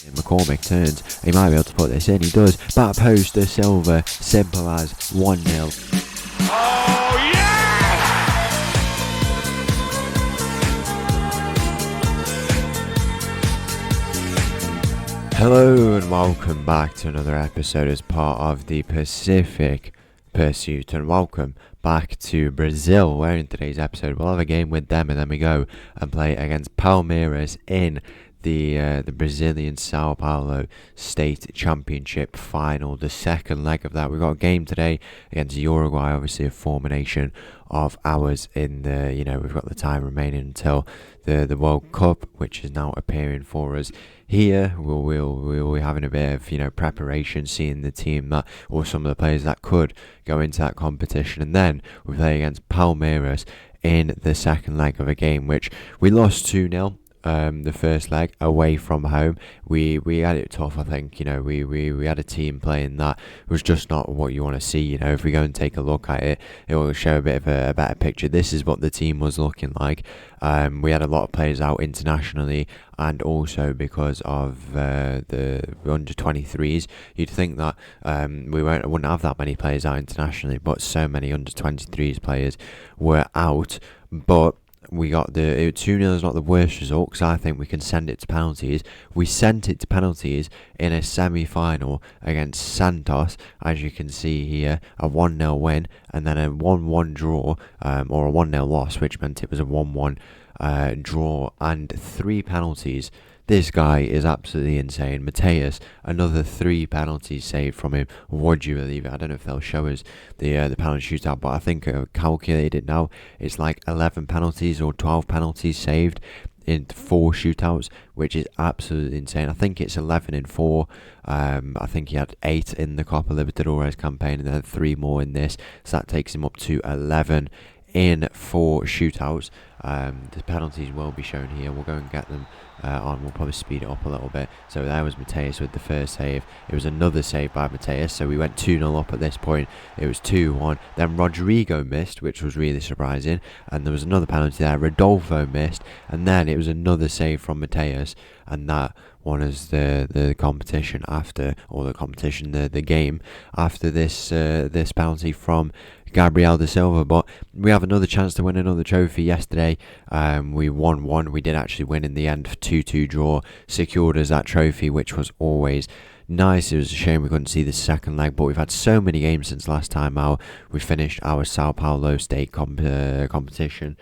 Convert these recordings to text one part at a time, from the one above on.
McCormick turns, he might be able to put this in, he does, back post to Silva, simple as 1-0. Oh yeah! Hello and welcome back to another episode as part of the Pacific Pursuit, and welcome back to Brazil, where in today's episode we'll have a game with them and then we go and play against Palmeiras in the Brazilian Sao Paulo State Championship final, the second leg of that. We've got a game today against Uruguay, obviously a former nation of ours in the, we've got the time remaining until the World Cup, which is now appearing for us here. We'll be having a bit of, preparation, seeing the team that, or some of the players that could go into that competition, and then we play against Palmeiras in the second leg of a game, which we lost 2-0. The first leg away from home, we had it tough. I think we had a team playing that was just not what you want to see. If we go and take a look at it, it will show a bit of a better picture. This is what the team was looking like. We had a lot of players out internationally, and also because of the under 23s, you'd think that we wouldn't have that many players out internationally, but so many under 23s players were out. But we got 2-0 is not the worst result, because I think we can send it to penalties. We sent it to penalties in a semi-final against Santos, as you can see here, a 1-0 win, and then a 1-1 draw, or a 1-0 loss, which meant it was a 1-1 draw, and 3 penalties. This guy is absolutely insane. Mateus, another 3 penalties saved from him. Would you believe it? I don't know if they'll show us the penalty shootout, but I think I calculated now. It's like 11 penalties or 12 penalties saved in 4 shootouts, which is absolutely insane. I think it's 11 in 4. I think he had 8 in the Copa Libertadores campaign, and then 3 more in this. So that takes him up to 11 in 4 shootouts. The penalties will be shown here. We'll go and get them on. We'll probably speed it up a little bit. So there was Mateus with the first save. It was another save by Mateus, so we went 2-0 up at this point. It was 2-1. Then Rodrigo missed, which was really surprising, and there was another penalty there. Rodolfo missed, and then it was another save from Mateus, and that won us the competition after, or the game after this penalty from Gabriel da Silva. But we have another chance to win another trophy. Yesterday we won one. We did actually win in the end. 2-2 draw secured us that trophy, which was always nice. It was a shame we couldn't see the second leg, but we've had so many games since last time out. We finished our Sao Paulo State competition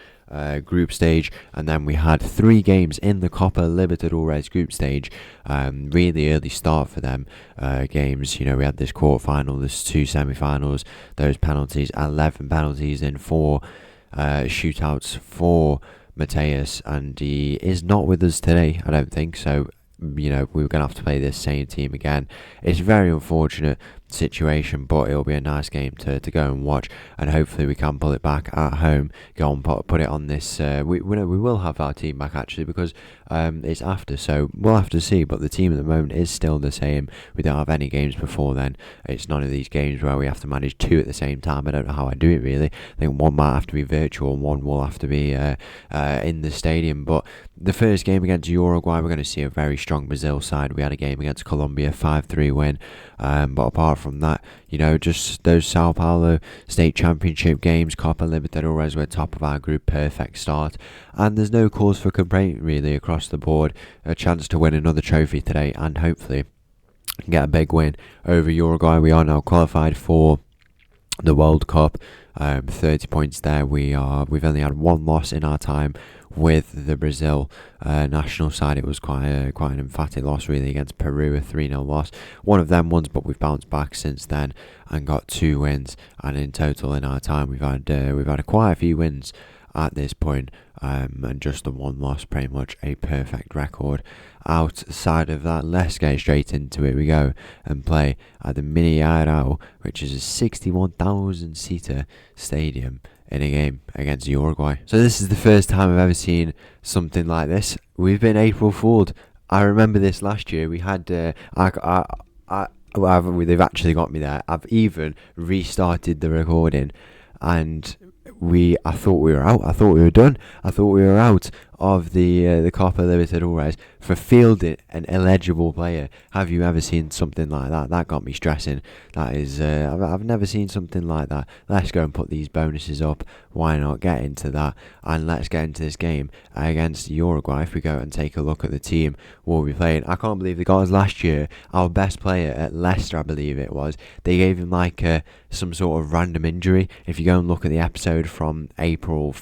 group stage, and then we had 3 games in the Copa Libertadores group stage. Really early start for them games. We had this quarterfinal, this 2 semi-finals, those penalties, 11 penalties in 4 shootouts for Mateus, and he is not with us today, I don't think. So we were going to have to play this same team again. It's a very unfortunate situation, but it'll be a nice game to go and watch, and hopefully we can pull it back at home, go and put it on this. We will have our team back actually, because it's after, so we'll have to see. But the team at the moment is still the same. We don't have any games before then. It's none of these games where we have to manage 2 at the same time. I don't know how I do it really. I think one might have to be virtual and one will have to be in the stadium. But the first game against Uruguay, we're going to see a very strong Brazil side. We had a game against Colombia, 5-3 win, but apart from that, just those Sao Paulo State Championship games, Copa Libertadores, we're top of our group, perfect start, and there's no cause for complaint really across the board. A chance to win another trophy today, and hopefully get a big win over Uruguay. We are now qualified for the World Cup. 30 points there. We've only had 1 loss in our time with the Brazil national side. It was quite an emphatic loss really against Peru, a 3-0 loss. One of them ones, but we've bounced back since then and got 2 wins. And in total in our time, we've had quite a few wins at this point, and just the 1 loss, pretty much a perfect record. Outside of that, let's get straight into it. We go and play at the Mineirão, which is a 61,000 seater stadium, in a game against Uruguay. So this is the first time I've ever seen something like this. We've been April Fooled. I remember this last year. We had they've actually got me there. I've even restarted the recording, and I thought we were out. I thought we were done. I thought we were out of the Copa Libertadores for fielding an eligible player. Have you ever seen something like that? That got me stressing. That is, I've never seen something like that. Let's go and put these bonuses up. Why not get into that? And let's get into this game against Uruguay. If we go and take a look at the team we'll be playing, I can't believe the guys last year, our best player at Leicester, I believe it was, they gave him like some sort of random injury. If you go and look at the episode from April,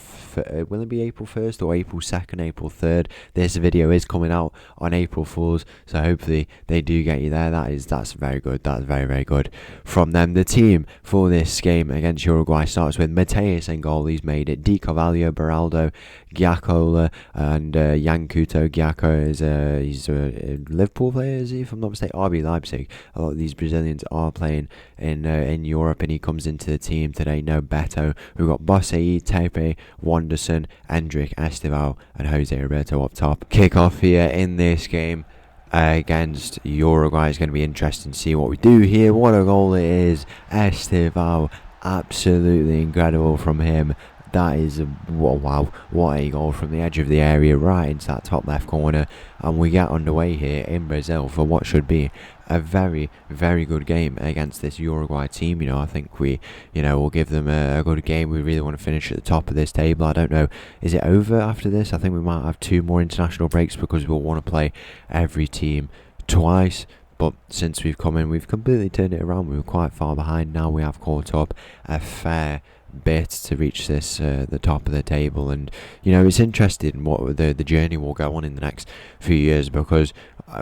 will it be April 1st or April 2nd, April 3rd? This video is coming out on April Fools, so hopefully they do get you there. That's very good. That's very, very good from them. The team for this game against Uruguay starts with Mateus in goal. He's made it. Di Carvalho, Beraldo, Giacola, and Yankuto. Giaco is he's a Liverpool player, is he? If I'm not mistaken, RB Leipzig. A lot of these Brazilians are playing in Europe, and he comes into the team today. No Beto. We've got Bossei, Tepe, Wanderson, Endrick, Estival, and Jose Roberto up top. Kick off here in this game against Uruguay. It's going to be interesting to see what we do here. What a goal it is. Estival, absolutely incredible from him. That is, wow, what a goal from the edge of the area right into that top left corner. And we get underway here in Brazil for what should be a very, very good game against this Uruguay team. I think we'll give them a good game. We really want to finish at the top of this table. I don't know, is it over after this? I think we might have 2 more international breaks because we'll want to play every team twice. But since we've come in, we've completely turned it around. We were quite far behind. Now we have caught up a fair bit to reach this the top of the table, and it's interesting what the journey will go on in the next few years, because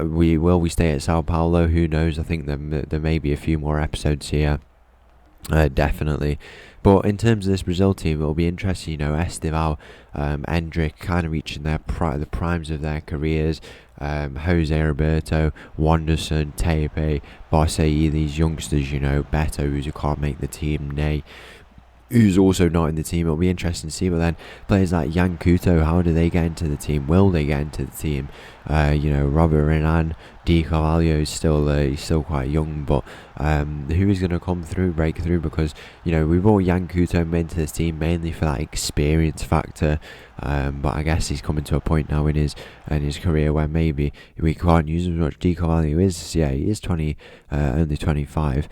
we stay at Sao Paulo, who knows. I think there may be a few more episodes here, definitely. But in terms of this Brazil team, it'll be interesting. Estival, Endrick kind of reaching the primes of their careers. Jose Roberto, Wanderson, Tepe, Bossei, these youngsters, Beto, who can't make the team, Ney, who's also not in the team. It'll be interesting to see. But then players like Yankuto, how do they get into the team? Will they get into the team? Robert Renan, Di Carvalho is still he's still quite young, but who is going to break through? Because we brought Yankuto into this team mainly for that experience factor. But I guess he's coming to a point now in his career where maybe we can't use him as much. Di Carvalho he is only 25,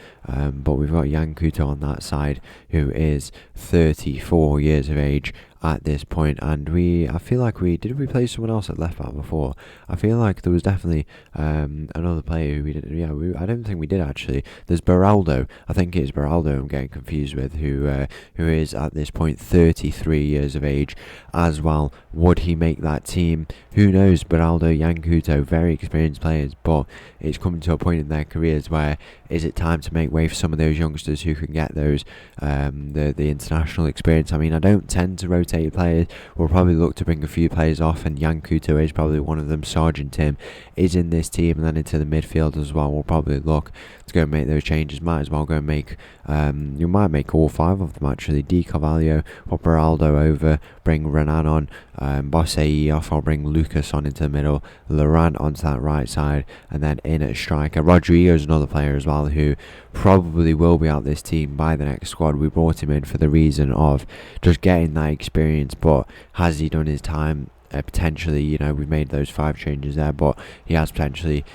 but we've got Yankuto on that side, who is 34 years of age at this point, and I feel like did we play someone else at left back before? I feel like there was definitely another player who we didn't. I don't think we did actually. There's Beraldo. I think it's Beraldo I'm getting confused with, who is at this point 33 years of age as well. Would he make that team? Who knows? Beraldo, Yankuto, very experienced players, but it's coming to a point in their careers where is it time to make way for some of those youngsters who can get those the international experience? I mean, I don't tend to rotate players. We'll probably look to bring a few players off, and Yankuto is probably one of them. Sergeant Tim is in this team, and then into the midfield as well. We'll probably look to go and make those changes. Might as well go and make you might make all 5 of them actually. Di Carvalho, pop Beraldo over, bring Renan on, Bossei off, I'll bring Lucas on into the middle, Laurent onto that right side, and then in at striker. Rodrigo's another player as well who probably will be out this team by the next squad. We brought him in for the reason of just getting that experience, but has he done his time? Potentially, we've made those 5 changes there, but he has potentially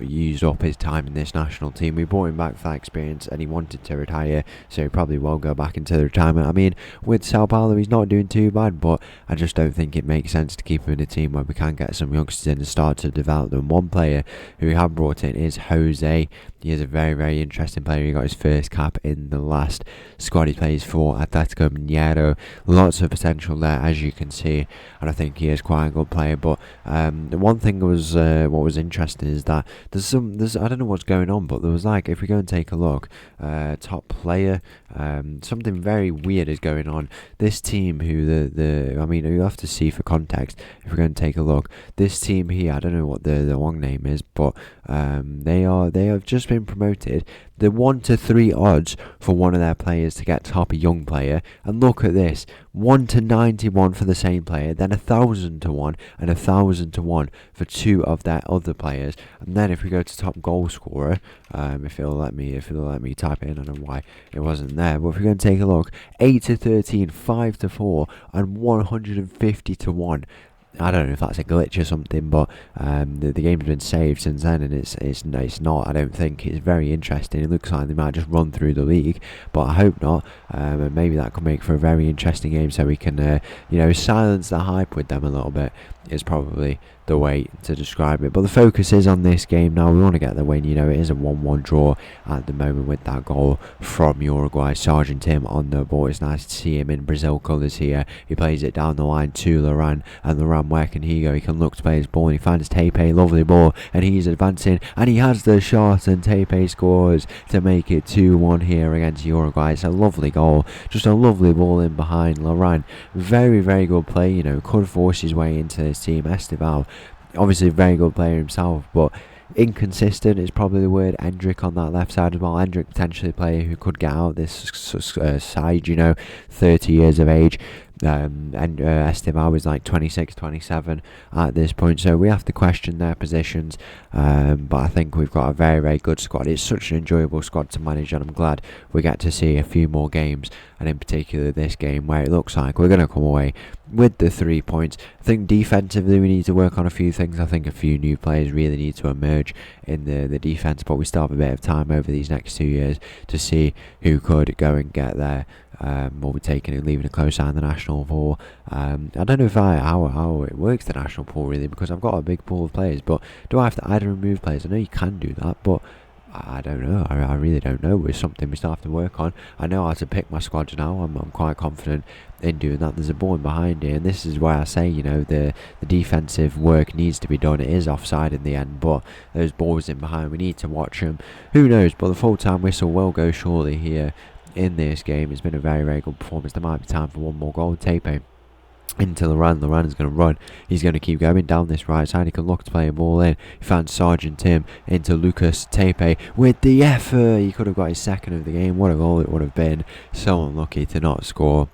used up his time in this national team. We brought him back for that experience, and he wanted to retire, so he probably will go back into the retirement. I mean, with Sao Paulo, he's not doing too bad, but I just don't think it makes sense to keep him in a team where we can get some youngsters in and start to develop them. One player who we have brought in is Jose. He is a very, very interesting player. He got his first cap in the last squad he plays for, Atletico Mineiro. Lots of potential there, as you can see, and I think he is quite a good player. But the one thing was what was interesting is that there's I don't know what's going on, but there was like, if we go and take a look, top player, something very weird is going on. This team, who I mean, you have to see for context. If we're going to take a look, this team here, I don't know what the long name is, but they have just been promoted. The 1 to 3 odds for one of their players to get top, a young player, and look at this, 1 to 91 for the same player, then 1,000 to 1 and 1,000 to 1 for 2 of their other players. And then if we go to top goal scorer, if it'll let me type it in, I don't know why it wasn't there, but if we're going to take a look, 8 to 13, 5 to 4 and 150 to 1. I don't know if that's a glitch or something, but the game's been saved since then, and it's not. I don't think. It's very interesting. It looks like they might just run through the league, but I hope not. And maybe that could make for a very interesting game, so we can silence the hype with them a little bit. Is probably the way to describe it. But the focus is on this game now. We want to get the win. It is a 1-1 draw at the moment with that goal from Uruguay. Sergeant Tim on the ball. It's nice to see him in Brazil colours here. He plays it down the line to Loran, and Loran, where can he go? He can look to play his ball, and he finds Tepe, lovely ball, and he's advancing, and he has the shot, and Tepe scores to make it 2-1 here against Uruguay. It's a lovely goal, just a lovely ball in behind Loran. Very, very good play, could force his way into this team. Esteval, obviously a very good player himself, but inconsistent is probably the word. Hendrick on that left side as well. Hendrick potentially a player who could get out this side, 30 years of age. And Esteban was like 26, 27 at this point, so we have to question their positions, but I think we've got a very, very good squad. It's such an enjoyable squad to manage, and I'm glad we get to see a few more games, and in particular this game where it looks like we're going to come away with the 3 points. I think defensively we need to work on a few things. I think a few new players really need to emerge in the defence, but we still have a bit of time over these next 2 years to see who could go and get there. We'll be taking and leaving a close eye on the national pool. I don't know if how it works, the national pool, really, because I've got a big pool of players, but do I have to add and remove players? I know you can do that, but I don't know. I really don't know. It's something we still have to work on. I know how to pick my squads now. I'm quite confident in doing that. There's a ball in behind here, and this is why I say, the defensive work needs to be done. It is offside in the end, but those balls in behind, we need to watch them. Who knows? But the full-time whistle will go shortly here in this game. It's been a very, very good performance. There might be time for one more goal. Tepe into Loran. Loran is going to run. He's going to keep going down this right side. He can look to play a ball in. He found Sergeant Tim into Lucas Tepe with the effort. He could have got his second of the game. What a goal it would have been. So unlucky to not score.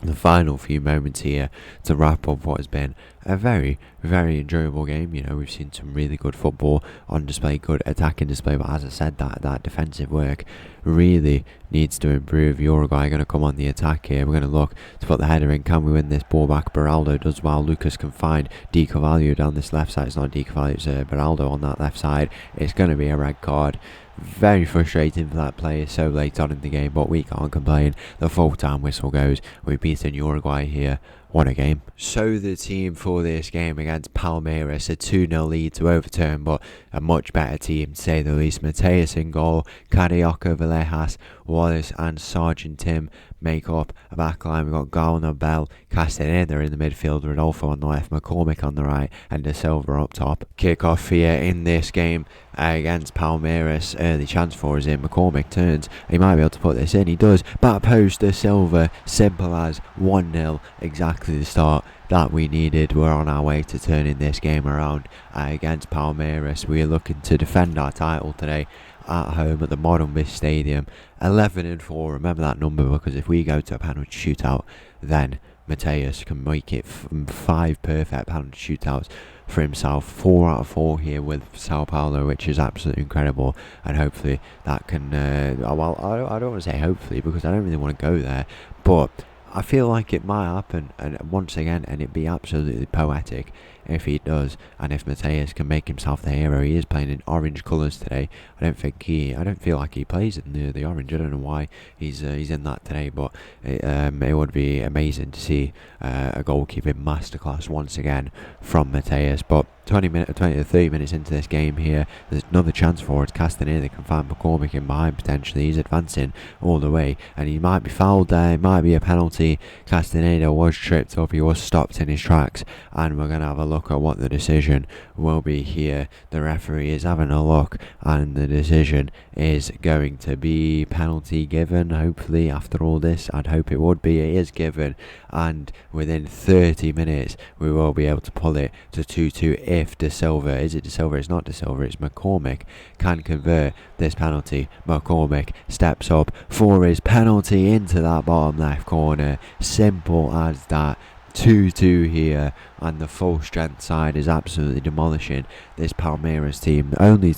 The final few moments here to wrap up what has been a very, very enjoyable game. We've seen some really good football on display, good attacking display, but as I said, that defensive work really needs to improve. Uruguay are going to come on the attack here. We're going to look to put the header in. Can we win this ball back? Beraldo does well. Lucas can find Di Carvalho down this left side. It's not Di Carvalho, it's Beraldo on that left side. It's going to be a red card. Very frustrating for that player so late on in the game, but we can't complain. The full-time whistle goes. We've beaten Uruguay here. What a game. So the team for this game against Palmeiras, a 2-0 lead to overturn, but a much better team to say the least. Mateus in goal, Carioca, Villejas, Wallace and Sergeant Tim make up a backline. We've got Garner, Bell, Castaneda in the midfield, Rodolfo on the left, McCormick on the right, and De Silva up top. Kick-off here in this game against Palmeiras. Early chance for us in. McCormick turns. He might be able to put this in. He does. Back post, De Silva. Simple as 1-0. Exactly the start that we needed. We're on our way to turning this game around against Palmeiras. We are looking to defend our title today at home at the Morenbeek Stadium. 11-4. Remember that number, because if we go to a penalty shootout, then Mateus can make it 5 perfect penalty shootouts for himself. 4 out of 4 here with Sao Paulo, which is absolutely incredible, and hopefully that can I don't want to say hopefully, because I don't really want to go there, but I feel like it might happen, and once again, and it'd be absolutely poetic if he does, and if Mateus can make himself the hero. He is playing in orange colours today. I don't feel like he plays in the orange. I don't know why he's in that today, but it would be amazing to see a goalkeeping masterclass once again from Mateus. But 20 to 30 minutes into this game here, there's another chance for it. Castaneda can find McCormick in behind potentially. He's advancing all the way, and he might be fouled there. It might be a penalty. Castaneda was tripped up. He was stopped in his tracks, and we're going to have a look at what the decision will be here. The referee is having a look, and the decision is going to be penalty given. Hopefully, after all this, I'd hope it would be. It is given, and within 30 minutes we will be able to pull it to 2-2 if De Silva, is it De Silva? It's not De Silva, it's McCormick, can convert this penalty. McCormick steps up for his penalty into that bottom left corner. Simple as that. 2-2 here, and the full strength side is absolutely demolishing this Palmeiras team, only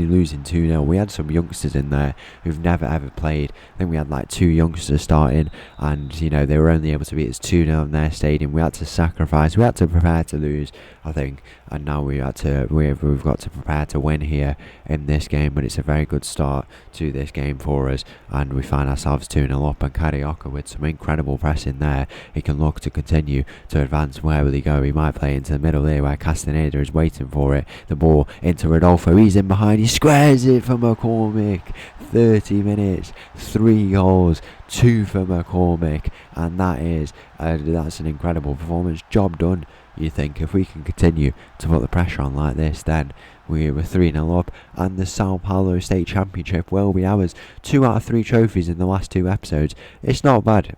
losing 2-0. We had some youngsters in there who've never ever played. I think we had like 2 youngsters starting, and they were only able to beat us 2-0 in their stadium. We had to sacrifice, we had to prepare to lose, I think, and now we've got to prepare to win here in this game. But it's a very good start to this game for us, and we find ourselves 2-0 up, and Carioca with some incredible pressing there. He can look to continue to advance. Where will he go? He might play into the middle here where Castaneda is waiting for it. The ball into Rodolfo, he's in behind, he squares it for McCormick. 30 minutes, 3 goals, 2 for McCormick, and that's an incredible performance. Job done, you think. If we can continue to put the pressure on like this, then we were 3-0 up, and the Sao Paulo State Championship will be ours. 2 out of 3 trophies in the last 2 episodes. It's not bad.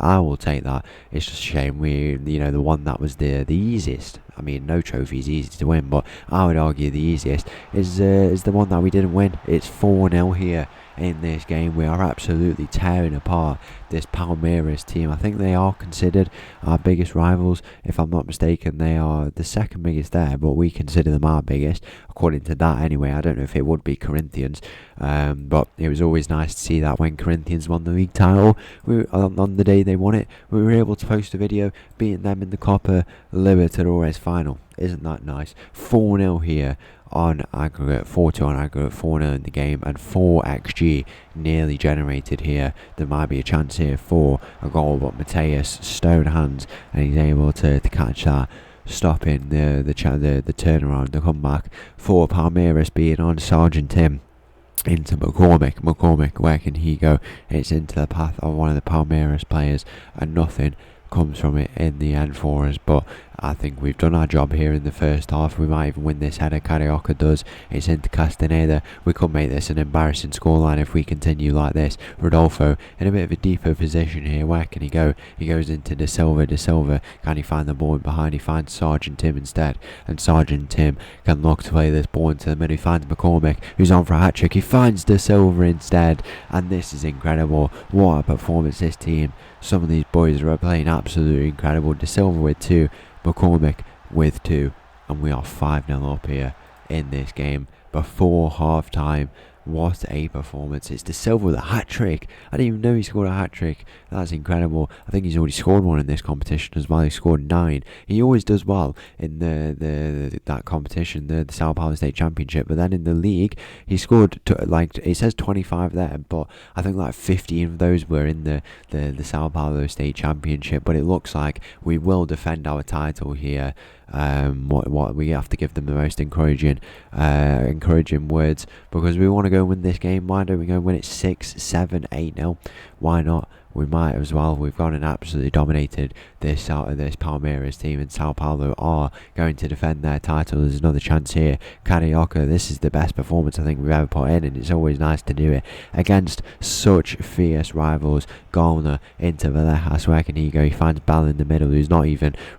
I will take that. It's just a shame the one that was the easiest. I mean, no trophy is easy to win, but I would argue the easiest is the one that we didn't win. It's 4-0 here in this game. We are absolutely tearing apart this Palmeiras team. I think they are considered our biggest rivals. If I'm not mistaken, they are the second biggest there, but we consider them our biggest, according to that anyway. I don't know if it would be Corinthians, but it was always nice to see that when Corinthians won the league title, on the day they won it, we were able to post a video beating them in the Copa Libertadores final. Isn't that nice? 4-0 here on aggregate, 4-2 on aggregate, 4-0 in the game, and 4 XG nearly generated here. There might be a chance here for a goal, but Mateus stone hands, and he's able to catch that, stopping the turnaround, the comeback for Palmeiras being on Sergeant Tim. Into McCormick, where can he go? It's into the path of one of the Palmeiras players, and nothing comes from it in the end for us. But I think we've done our job here in the first half. We might even win this header. Carioca does. It's into Castaneda. We could make this an embarrassing scoreline if we continue like this. Rodolfo in a bit of a deeper position here. Where can he go? He goes into De Silva. Can he find the ball behind? He finds Sergeant Tim instead, and Sergeant Tim can look to play this ball into the middle. He finds McCormick, who's on for a hat-trick. He finds De Silva instead, and this is incredible. What a performance this team. Some of these boys are playing absolutely incredible. De Silva with 2, McCormick with 2, and we are 5-0 up here in this game before half time. What a performance. It's De Silva with a hat-trick. I didn't even know he scored a hat-trick. That's incredible. I think he's already scored one in this competition as well. He scored 9. He always does well in that competition, the Sao Paulo State Championship. But then in the league, he scored, it says 25 there, but I think like 15 of those were in the Sao Paulo State Championship. But it looks like we will defend our title here. What we have to give them the most encouraging words, because we want to go and win this game. Why don't we go and win it 6-7 8-0? Why not? We might as well. We've gone and absolutely dominated this Palmeiras team, and Sao Paulo are going to defend their title. There's another chance here. Carioca, this is the best performance I think we've ever put in, and it's always nice to do it against such fierce rivals. Garner into Villegas. Where can he go? He finds Ball in the middle, we've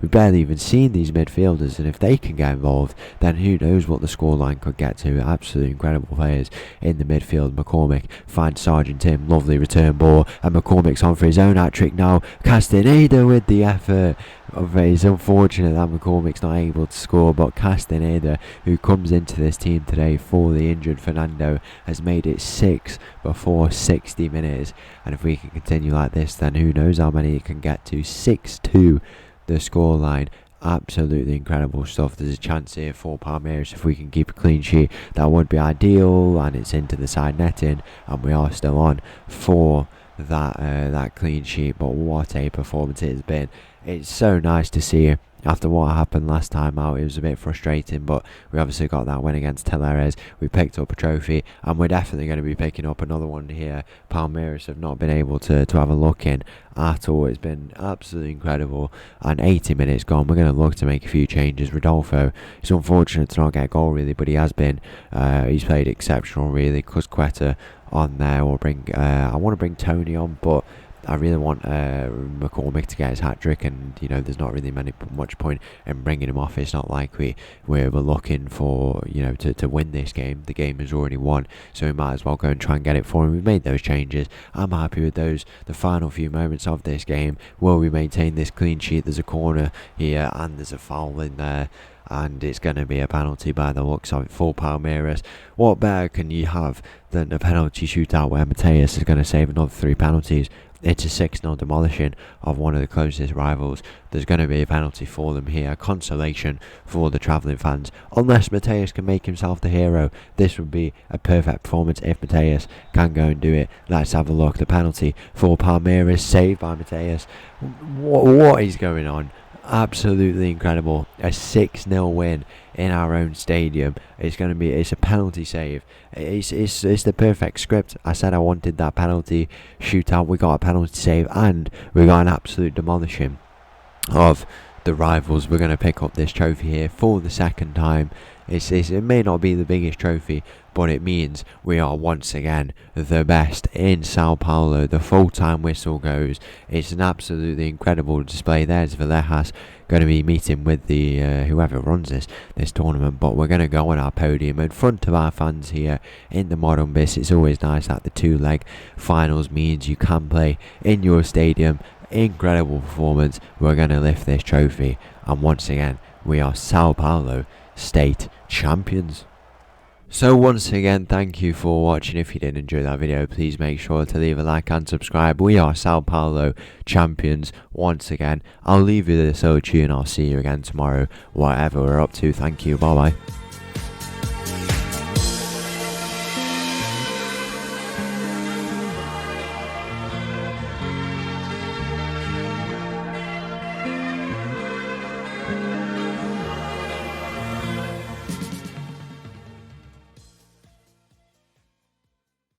barely even seen these midfielders, and if they can get involved, then who knows what the scoreline could get to. Absolutely incredible players in the midfield. McCormick finds Sergeant Tim, lovely return ball, and McCormick's on for his own hat-trick now. Castaneda with the effort. It's unfortunate that McCormick's not able to score, but Castaneda, who comes into this team today for the injured Fernando, has made it 6 before 60 minutes, and if we can continue like this, then who knows how many it can get to. 6-2 the scoreline. Absolutely incredible stuff. There's a chance here for Palmeiras. If we can keep a clean sheet, that would be ideal, and it's into the side netting, and we are still on for that clean sheet. But what a performance it has been. It's so nice to see. After what happened last time out, it was a bit frustrating, but we obviously got that win against Talleres. We picked up a trophy, and we're definitely going to be picking up another one here. Palmeiras have not been able to have a look in at all. It's been absolutely incredible, and 80 minutes gone. We're going to look to make a few changes. Rodolfo, it's unfortunate to not get a goal really, but he has been. He's played exceptional really. Cusqueta on there, or I want to bring Tony on, but I really want McCormick to get his hat-trick, and there's not really much point in bringing him off. It's not like we're looking for to win this game. The game is already won, so we might as well go and try and get it for him. We've made those changes. I'm happy with those. The final few moments of this game, will we maintain this clean sheet? There's a corner here and there's a foul in there, and it's going to be a penalty by the looks of it for Palmeiras. What better can you have than a penalty shootout where Mateus is going to save another 3 penalties? It's a 6-0 demolishing of one of the closest rivals. There's going to be a penalty for them here. Consolation for the travelling fans. Unless Mateus can make himself the hero, this would be a perfect performance if Mateus can go and do it. Let's have a look. The penalty for Palmeiras, saved by Mateus. What is going on? Absolutely incredible. A 6-0 win in our own stadium. It's a penalty save. It's the perfect script. I said I wanted that penalty shootout. We got a penalty save, and we got an absolute demolishing of the rivals. We're going to pick up this trophy here for the second time. It may not be the biggest trophy, but it means we are once again the best in Sao Paulo. The full-time whistle goes. It's an absolutely incredible display. There's Villejas going to be meeting with the whoever runs this tournament, but we're going to go on our podium in front of our fans here in the Modern Bis. It's always nice that the 2-leg finals means you can play in your stadium. Incredible performance. We're going to lift this trophy, and once again we are Sao Paulo State Champions. So once again, thank you for watching. If you did enjoy that video, please make sure to leave a like and subscribe. We are Sao Paulo Champions once again. I'll leave you this little tune. I'll see you again tomorrow, whatever we're up to. Thank you. Bye bye.